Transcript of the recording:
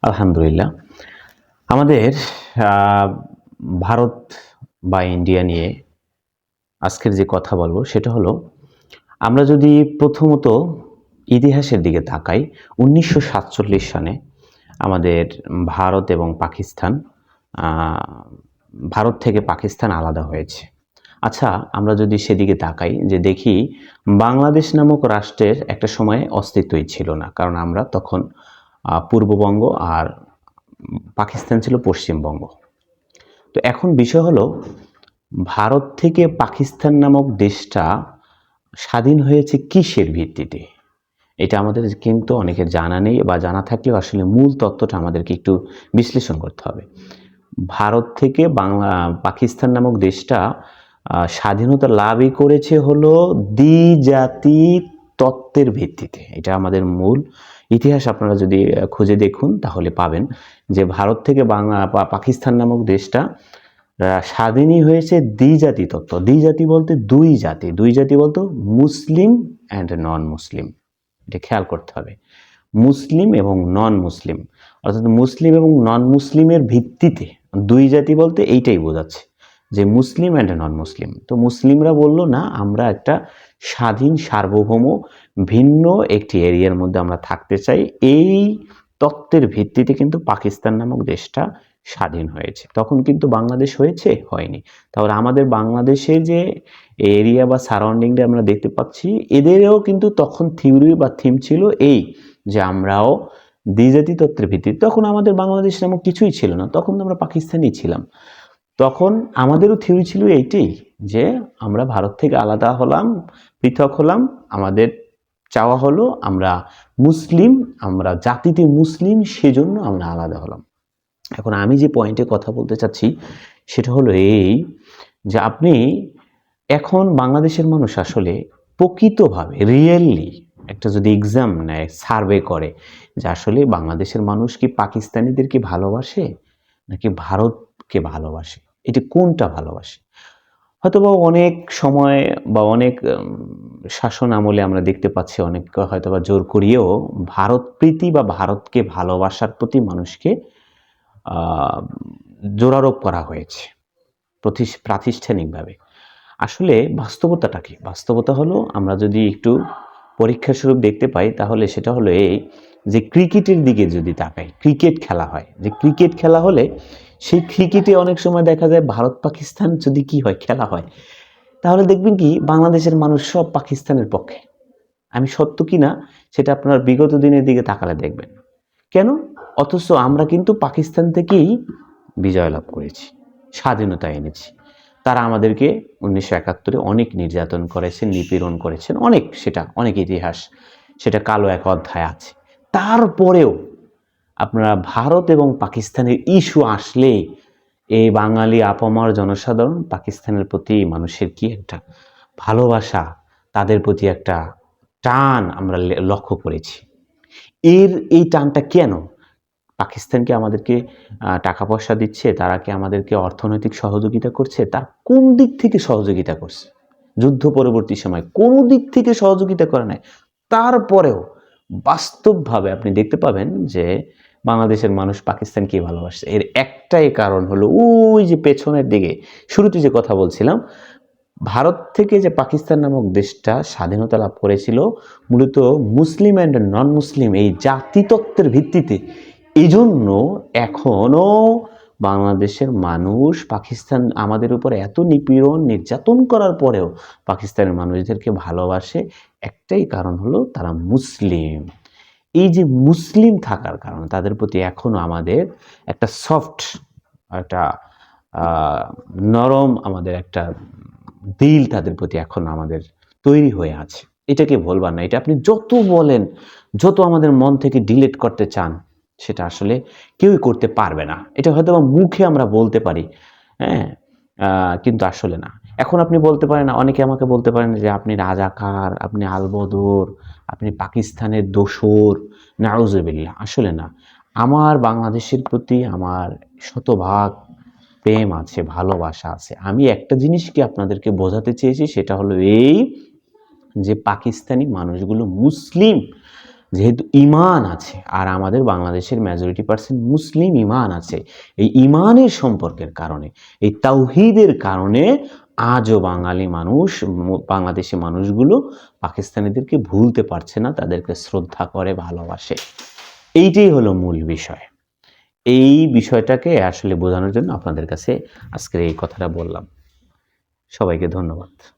আলহামদুলিল্লাহ। আমাদের আহ, ভারত বা ইন্ডিয়া নিয়ে আজকের যে কথা বলবো সেটা হলো, আমরা যদি প্রথমত ইতিহাসের দিকে তাকাই, 1947 সালে আমাদের ভারত এবং পাকিস্তান, আহ, ভারত থেকে পাকিস্তান আলাদা হয়েছে। আচ্ছা, আমরা যদি সেদিকে তাকাই, যে দেখি বাংলাদেশ নামক রাষ্ট্রের একটা সময়ে অস্তিত্বই ছিল না, কারণ আমরা তখন পূর্ববঙ্গ আর পাকিস্তান ছিল পশ্চিমবঙ্গ। তো এখন বিষয় হলো, ভারত থেকে পাকিস্তান নামক দেশটা স্বাধীন হয়েছে কিসের ভিত্তিতে? এটা আমাদের কিন্তু অনেকের জানা নেই, বা জানা থাকলেও আসলে মূল তত্ত্বটা আমাদেরকে একটু বিশ্লেষণ করতে হবে। ভারত থেকে পাকিস্তান নামক দেশটা স্বাধীনতা লাভই করেছে হলো দ্বিজাতি তত্ত্বের ভিত্তিতে। এটা আমাদের মূল ইতিহাস। আপনারা যদি খুঁজে দেখুন তাহলে পাবেন যে ভারত থেকে পাকিস্তান নামক দেশটা স্বাধীনই হয়েছে দ্বিজাতি তত্ত্ব। দ্বিজাতি বলতে দুই জাতি, দুই জাতি বলতে মুসলিম অ্যান্ড নন মুসলিম। এটা খেয়াল করতে হবে, মুসলিম এবং নন মুসলিম, অর্থাৎ মুসলিম এবং নন মুসলিমের ভিত্তিতে দুই জাতি বলতে এইটাই বোঝাচ্ছে যে মুসলিম অ্যান্ড নন মুসলিম। তো মুসলিমরা বলল না, আমরা একটা স্বাধীন সার্বভৌম ভিন্ন একটি এরিয়ার মধ্যে আমরা থাকতে চাই। এই তত্ত্বের ভিত্তিতে কিন্তু পাকিস্তান নামক দেশটা স্বাধীন হয়েছে। তখন কিন্তু বাংলাদেশ হয়েছে, হয়নি। তাহলে আমাদের বাংলাদেশের যে এরিয়া বা সারাউন্ডিংটা আমরা দেখতে পাচ্ছি, এদেরও কিন্তু তখন থিওরি বা থিম ছিল এই, যে আমরাও দ্বিজাতি তত্ত্বের ভিত্তিতে, তখন আমাদের বাংলাদেশ নামক কিছুই ছিল না, তখন আমরা পাকিস্তানই ছিলাম। তখন আমাদেরও থিওরি ছিল এইটাই, যে আমরা ভারত থেকে আলাদা হলাম, পৃথক হলাম, আমাদের চাওয়া হলো আমরা মুসলিম, আমরা জাতিতে মুসলিম, সেজন্য আমরা আলাদা হলাম। এখন আমি যে পয়েন্টে কথা বলতে চাচ্ছি সেটা হলো এই, যে আপনি এখন বাংলাদেশের মানুষ আসলে প্রকৃতভাবে রিয়েলি একটা যদি এক্সাম নেয়, সার্ভে করে, যে আসলে বাংলাদেশের মানুষ কি পাকিস্তানিদেরকে ভালোবাসে নাকি ভারতকে ভালোবাসে, এটি কোনটা ভালোবাসে? হয়তোবা অনেক সময় বা অনেক শাসন আমলে আমরা দেখতে পাচ্ছি, অনেক হয়তোবা জোর করিয়েও ভারত প্রীতি বা ভারতকে ভালোবাসার প্রতি মানুষকে জোরারোপ করা হয়েছে প্রাতিষ্ঠানিকভাবে। আসলে বাস্তবতাটা কি? বাস্তবতা হলো, আমরা যদি একটু পরীক্ষা স্বরূপ দেখতে পাই তাহলে সেটা হলো এই, যে ক্রিকেটের দিকে যদি তাকাই, ক্রিকেট খেলা হয়, যে ক্রিকেট খেলা হলে সেই ক্রিকেটে অনেক সময় দেখা যায় ভারত পাকিস্তান যদি কি হয়, খেলা হয়, তাহলে দেখবেন কি বাংলাদেশের মানুষ সব পাকিস্তানের পক্ষে। আমি সত্য কি না সেটা আপনার বিগত দিনের দিকে তাকালে দেখবেন। কেন? অথচ আমরা কিন্তু পাকিস্তান থেকেই বিজয় লাভ করেছি, স্বাধীনতা এনেছি। তারা আমাদেরকে 1971-এ অনেক নির্যাতন করেছেন, নিপীড়ন করেছেন, অনেক, সেটা অনেক ইতিহাস, সেটা কালো এক অধ্যায় আছে। তারপরেও আপনারা ভারত এবং পাকিস্তানের ইস্যু আসলে এই বাঙালি আপামর জনসাধারণ পাকিস্তানের প্রতি মানুষের কি একটা ভালোবাসা, তাদের প্রতি একটা টান আমরা লক্ষ্য করেছি। এই টানটা কেন? পাকিস্তানকে আমাদেরকে টাকা পয়সা দিচ্ছে, তারা কি আমাদেরকে অর্থনৈতিক সহযোগিতা করছে? তার কোন দিক থেকে সহযোগিতা করছে? যুদ্ধ পরবর্তী সময় কোনো দিক থেকে সহযোগিতা করে নাই। তারপরেও বাস্তবভাবে আপনি দেখতে পাবেন যে বাংলাদেশের মানুষ পাকিস্তানকে ভালোবাসে। এর একটাই কারণ হলো ওই যে পেছনের দিকে শুরুতে যে কথা বলছিলাম, ভারত থেকে যে পাকিস্তান নামক দেশটা স্বাধীনতা লাভ করেছিল মূলত মুসলিম অ্যান্ড নন মুসলিম এই জাতিতত্ত্বের ভিত্তিতে। এই জন্য এখনও বাংলাদেশের মানুষ পাকিস্তান আমাদের উপর এত নিপীড়ন নির্যাতন করার পরেও পাকিস্তানের মানুষদেরকে ভালোবাসে। একটাই কারণ হলো তারা মুসলিম। এই যে মুসলিম থাকার কারণে তাদের প্রতি এখনো আমাদের একটা সফট, একটা নরম, আমাদের একটা দিল তাদের প্রতি এখন আমাদের তৈরি হয়ে আছে। এটাকে ভুলবার না। এটা আপনি যত বলেন, যত আমাদের মন থেকে ডিলিট করতে চান, সেটা আসলে কেউই করতে পারবে না। এটা হয়তো মুখে আমরা বলতে পারি, হ্যাঁ, কিন্তু আসলে না। এখন আপনি বলতে পারেন, অনেকে আমাকে বলতে পারেন যে আপনি রাজাকার, আপনি আলবদর, আপনি পাকিস্তানের দোসর, নাউজুবিল্লাহ। আসলে না, আমার বাংলাদেশের প্রতি আমার শতভাগ প্রেম আছে, ভালোবাসা আছে। আমি একটা জিনিস কি আপনাদেরকে বোঝাতে চেয়েছি, সেটা হলো এই, যে পাকিস্তানি মানুষগুলো মুসলিম, যেহেতু ঈমান আছে, আর আমাদের বাংলাদেশের মেজরিটি পার্সেন্ট মুসলিম ঈমান আছে, এই ঈমানের সম্পর্কের কারণে, এই তাওহীদের কারণে আজও বাঙালি মানুষ, বাংলাদেশি মানুষগুলো পাকিস্তানিদেরকে ভুলতে পারছে না, তাদেরকে শ্রদ্ধা করে, ভালোবাসে। এইটাই হলো মূল বিষয়। এই বিষয়টাকে আসলে বোঝানোর জন্য আপনাদের কাছে আজকের এই কথাটা বললাম। সবাইকে ধন্যবাদ।